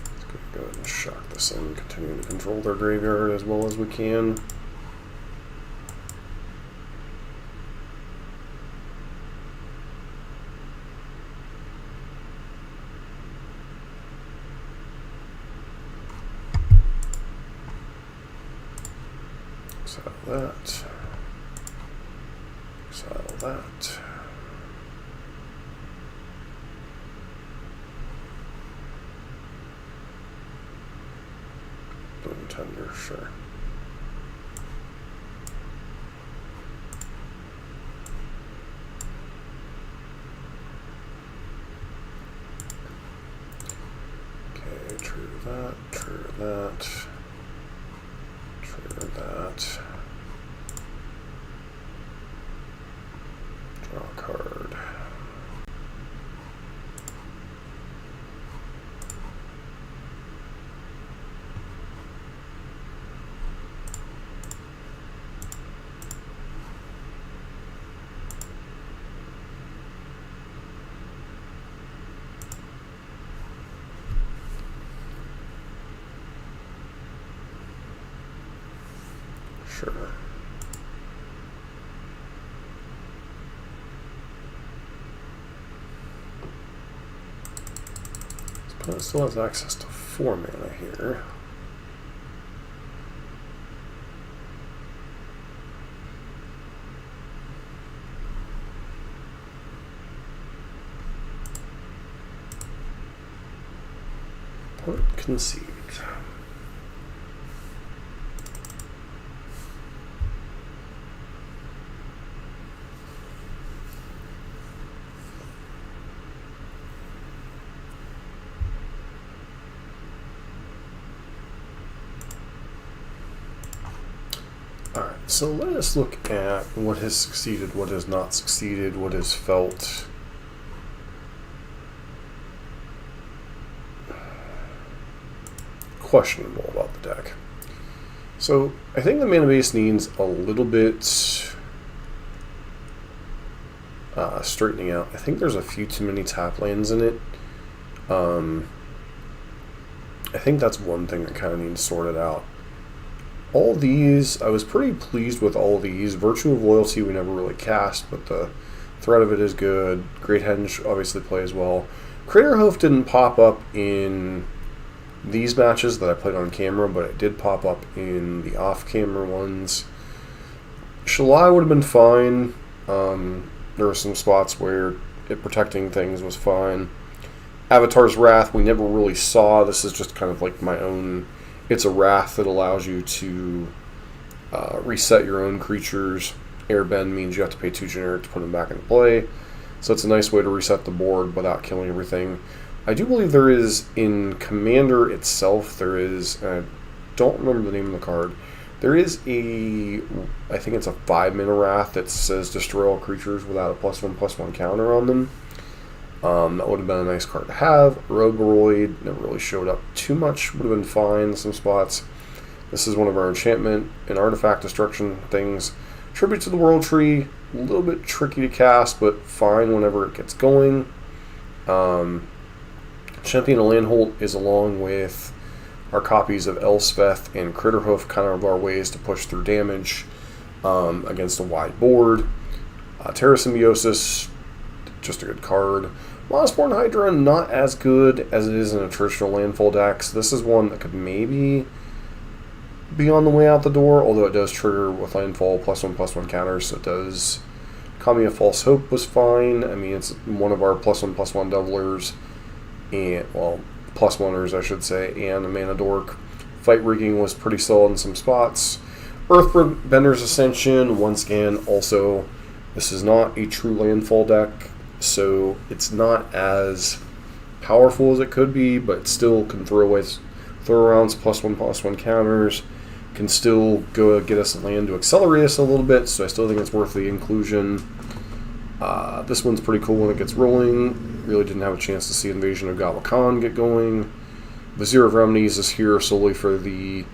Let's go ahead and shock this in, continue to control their graveyard as well as we can. Exile that. Exile that. Boom tender, sure. Okay, true that, true that. Trigger that. Draw a card. Sure. This opponent still has access to 4 mana here. Opponent conceived. Alright, so let us look at what has succeeded, what has not succeeded, what has felt questionable about the deck. So I think the mana base needs a little bit straightening out. I think there's a few too many tap lands in it. I think that's one thing that kind of needs sorted out. All these, I was pretty pleased with all these. Virtue of Loyalty we never really cast, but the threat of it is good. Great Henge obviously plays well. Craterhoof didn't pop up in these matches that I played on camera, but it did pop up in the off-camera ones. Shalai would have been fine. There were some spots where it protecting things was fine. Avatar's Wrath we never really saw. This is just kind of like my own... It's a wrath that allows you to reset your own creatures. Airbend means you have to pay 2 generic to put them back into play. So it's a nice way to reset the board without killing everything. I do believe there is, in Commander itself, there is, I don't remember the name of the card, there is a, I think it's a 5-mana wrath that says destroy all creatures without a +1/+1 counter on them. That would have been a nice card to have. Rogueroid never really showed up too much. Would have been fine in some spots. This is one of our enchantment and artifact destruction things. Tribute to the World Tree, a little bit tricky to cast, but fine whenever it gets going. Champion of Landholt is along with our copies of Elspeth and Critterhoof kind of our ways to push through damage against a wide board. Terra Symbiosis, just a good card. Mossborn Hydra, not as good as it is in a traditional landfall deck. So this is one that could maybe be on the way out the door, although it does trigger with landfall +1/+1 counters, so it does. Kami of False Hope was fine. I mean, it's one of our +1/+1 doublers, and, well, +1ers, I should say, and a Mana Dork. Fight Rigging was pretty solid in some spots. Earthbender's Ascension, once again, also, this is not a true landfall deck, so it's not as powerful as it could be, but still can throw around +1/+1 counters, can still go get us a land to accelerate us a little bit, so I still think it's worth the inclusion. This one's pretty cool when it gets rolling. Really didn't have a chance to see Invasion of Gala Khan get going. Vizier of Remedies is here solely for the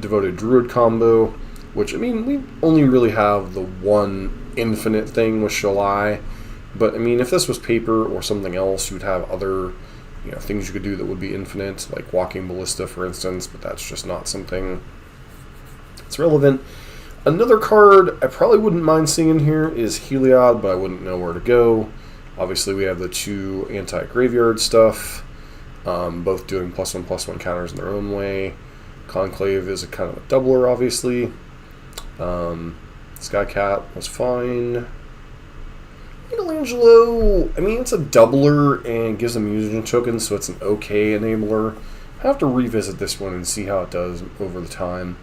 Devoted Druid combo, which, I mean, we only really have the one infinite thing with Shalai, but, I mean, if this was paper or something else, you'd have other, you know, things you could do that would be infinite, like Walking Ballista, for instance, but that's just not something that's relevant. Another card I probably wouldn't mind seeing in here is Heliod, but I wouldn't know where to go. Obviously, we have the two anti-graveyard stuff, both doing +1/+1 counters in their own way. Conclave is a kind of a doubler, obviously. Skycat was fine. Michelangelo, I mean, it's a doubler and gives them usage tokens, so it's an okay enabler. I have to revisit this one and see how it does over the time.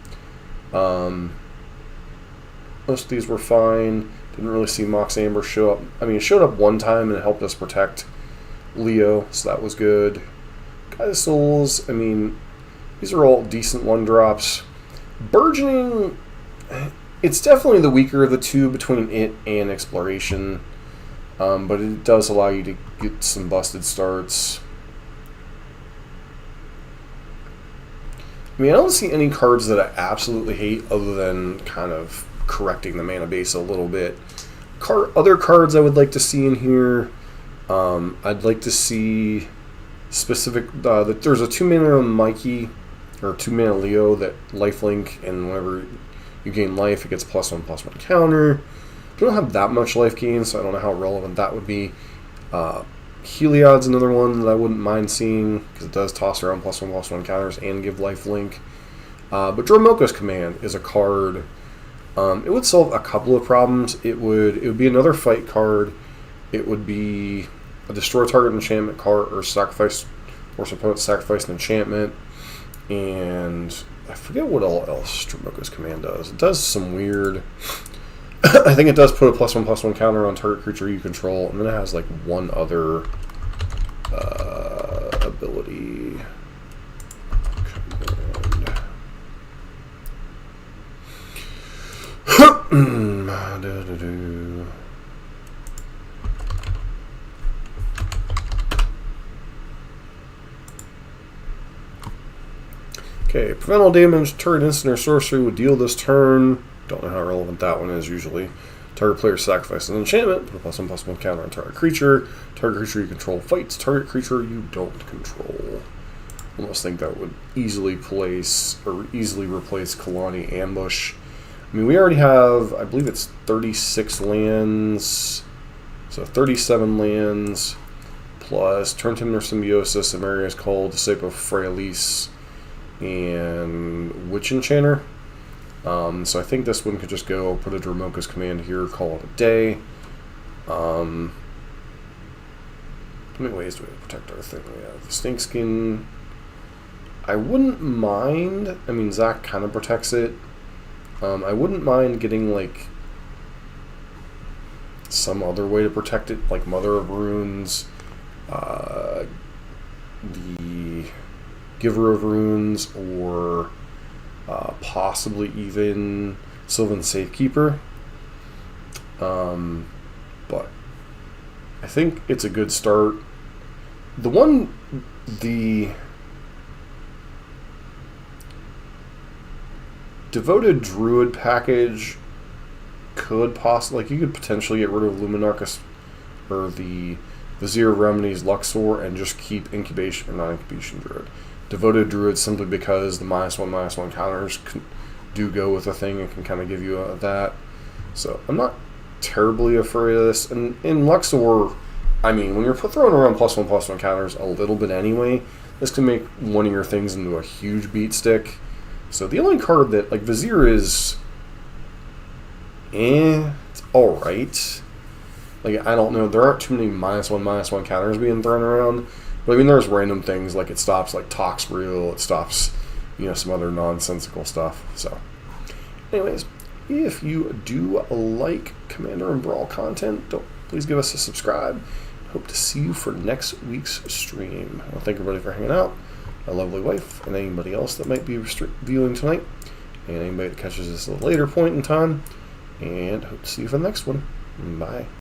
Most of these were fine. Didn't really see Mox Amber show up. I mean, it showed up one time and it helped us protect Leo, so that was good. Guys Souls, I mean, these are all decent 1-drops. Burgeoning, it's definitely the weaker of the two between it and Exploration, but it does allow you to get some busted starts. I mean, I don't see any cards that I absolutely hate other than kind of correcting the mana base a little bit. Other cards I would like to see in here, I'd like to see specific, there's a 2-mana Mikey, or 2-mana Leo that lifelink, and whenever you gain life, it gets +1/+1 counter. We don't have that much life gain, so I don't know how relevant that would be. Heliod's another one that I wouldn't mind seeing, because it does toss around +1/+1 counters and give lifelink. But Dromoka's Command is a card. It would solve a couple of problems. It would be another fight card. It would be a destroy target enchantment card, or sacrifice, or opponent sacrifice an enchantment. And I forget what all else Dromoka's Command does. It does some weird. I think it does put a +1/+1 counter on target creature you control, and then it has like one other ability. Okay, prevent all damage, target instant or sorcery would deal this turn. Don't know how relevant that one is usually. Target player sacrifices an enchantment, put a +1/+1 counter on target creature. Target creature you control fights target creature you don't control. I almost think that would easily replace Kalani Ambush. I mean, we already have, I believe it's 36 lands, so 37 lands, plus Turntimber Symbiosis, Amaria's Call, Disciple of Fraelis, and Witch Enchanter. So I think this one could just go, put a Dromoka's Command here, call it a day. How many ways do we have to protect our thing? We have the Snakeskin. I wouldn't mind, I mean, Zach kind of protects it. I wouldn't mind getting, like, some other way to protect it, like Mother of Runes, the Giver of Runes, or possibly even Sylvan Safekeeper. But I think it's a good start. The Devoted Druid package could possibly, like, you could potentially get rid of Luminarchus, or the Vizier, Remedies, Luxor, and just keep Incubation or non-Incubation Druid. Devoted Druid simply because the -1/-1 counters do go with a thing and can kind of give you that. So I'm not terribly afraid of this. And in Luxor, I mean, when you're throwing around +1/+1 counters a little bit anyway, this can make one of your things into a huge beat stick. So the only card that, like, Vizier is, it's alright. Like, I don't know, there aren't too many -1/-1 counters being thrown around. But I mean, there's random things, like it stops, like, Toxrill, it stops, some other nonsensical stuff. So, anyways, if you do like Commander and Brawl content, please give us a subscribe. Hope to see you for next week's stream. Well, thank everybody for hanging out. My lovely wife, and anybody else that might be viewing tonight, and anybody that catches this at a later point in time. And hope to see you for the next one. Bye.